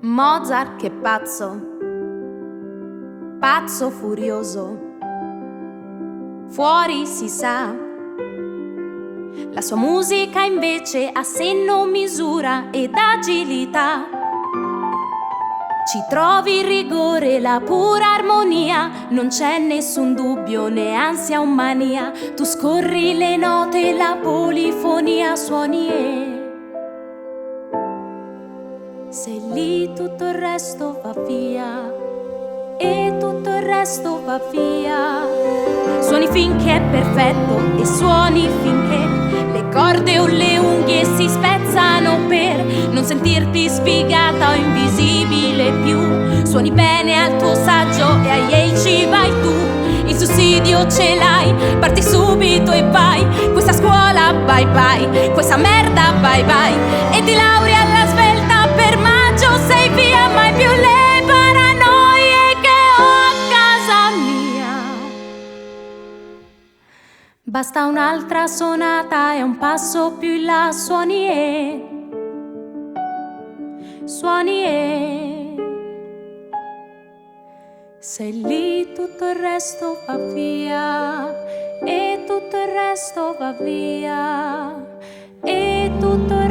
Mozart che pazzo, pazzo furioso, fuori si sa. La sua musica invece ha senno, misura ed agilità. Ci trovi il rigore, la pura armonia, non c'è nessun dubbio né ansia o mania. Tu scorri le note, la polifonia, suoni e sei lì, tutto il resto va via, e tutto il resto va via. Suoni finché è perfetto e suoni finché le corde o le unghie si spezzano per non sentirti sfigata o invisibile più. Suoni bene al tuo saggio e ai Yale ci vai tu. Il sussidio ce l'hai, parti subito e vai. Questa scuola bye bye, questa merda bye bye, e ti laurea alla svelta per maggio. Sei via, mai più le paranoie che ho a casa mia. Basta un'altra sonata e un passo più in là. Suoni e suoni e sei lì, tutto il resto va via, e tutto il resto va via, e tutto il